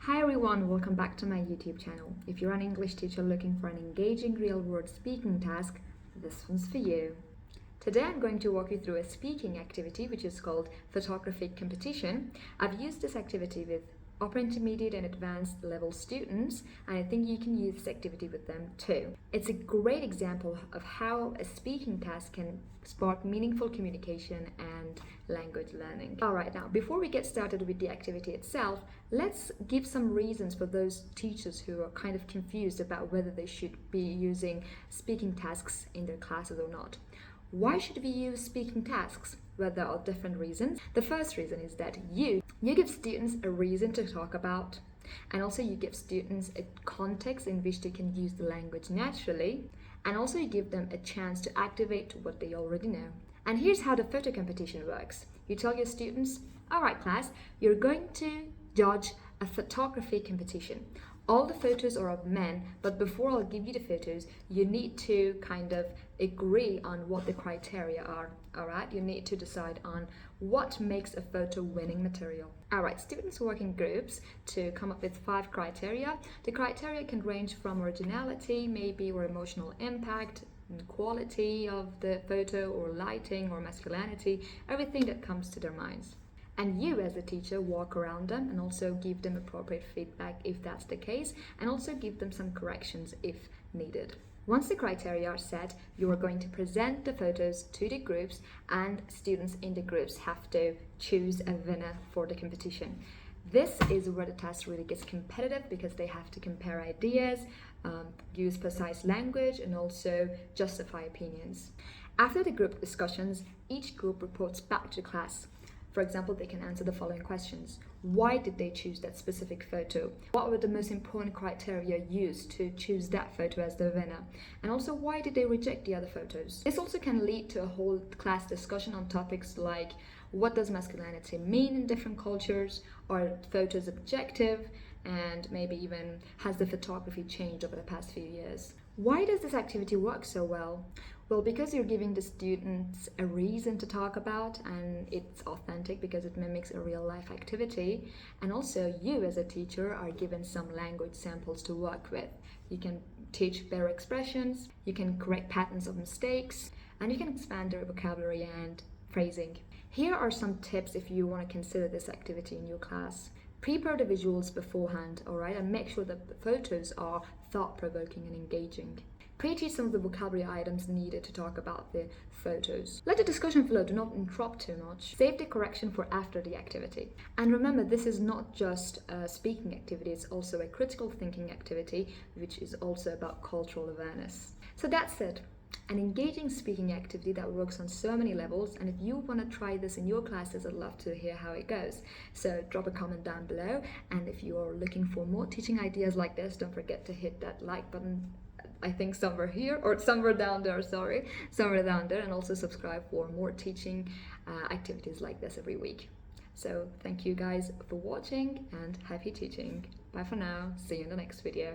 Hi everyone, welcome back to my YouTube channel. If you're an English teacher looking for an engaging real-world speaking task, this one's for you. Today I'm going to walk you through a speaking activity which is called photography competition. I've used this activity with upper intermediate and advanced level students, and I think you can use this activity with them too. It's a great example of how a speaking task can spark meaningful communication and language learning. Alright, now before we get started with the activity itself, let's give some reasons for those teachers who are kind of confused about whether they should be using speaking tasks in their classes or not. Why should we use speaking tasks? Well, there are different reasons. The first reason is that you give students a reason to talk about, and also you give students a context in which they can use the language naturally, and also you give them a chance to activate what they already know. And here's how the photo competition works. You tell your students, alright class, you're going to judge a photography competition. All the photos are of men, but before I'll give you the photos, you need to kind of agree on what the criteria are, alright? You need to decide on what makes a photo winning material. Alright, students work in groups to come up with 5 criteria. The criteria can range from originality, maybe, or emotional impact, quality of the photo, or lighting, or masculinity, everything that comes to their minds. And you as a teacher walk around them and also give them appropriate feedback if that's the case, and also give them some corrections if needed. Once the criteria are set, you are going to present the photos to the groups, and students in the groups have to choose a winner for the competition. This is where the test really gets competitive because they have to compare ideas, use precise language, and also justify opinions. After the group discussions, each group reports back to class. For example, they can answer the following questions. Why did they choose that specific photo? What were the most important criteria used to choose that photo as the winner? And also, why did they reject the other photos? This also can lead to a whole class discussion on topics like, what does masculinity mean in different cultures? Are photos objective? And maybe even, has the photography changed over the past few years? Why does this activity work so well? Well, because you're giving the students a reason to talk about, and it's authentic because it mimics a real life activity. And also you as a teacher are given some language samples to work with. You can teach better expressions, you can correct patterns of mistakes, and you can expand their vocabulary and phrasing. Here are some tips if you want to consider this activity in your class. Prepare the visuals beforehand, alright, and make sure that the photos are thought-provoking and engaging. Pre-teach some of the vocabulary items needed to talk about the photos. Let the discussion flow, do not interrupt too much. Save the correction for after the activity. And remember, this is not just a speaking activity, it's also a critical thinking activity, which is also about cultural awareness. So that's it. An engaging speaking activity that works on so many levels, and if you want to try this in your classes, I'd love to hear how it goes. So drop a comment down below, and if you're looking for more teaching ideas like this, don't forget to hit that like button. I think somewhere here, or somewhere down there, somewhere down there, and also subscribe for more teaching activities like this every week. So thank you guys for watching, and happy teaching. Bye for now, see you in the next video.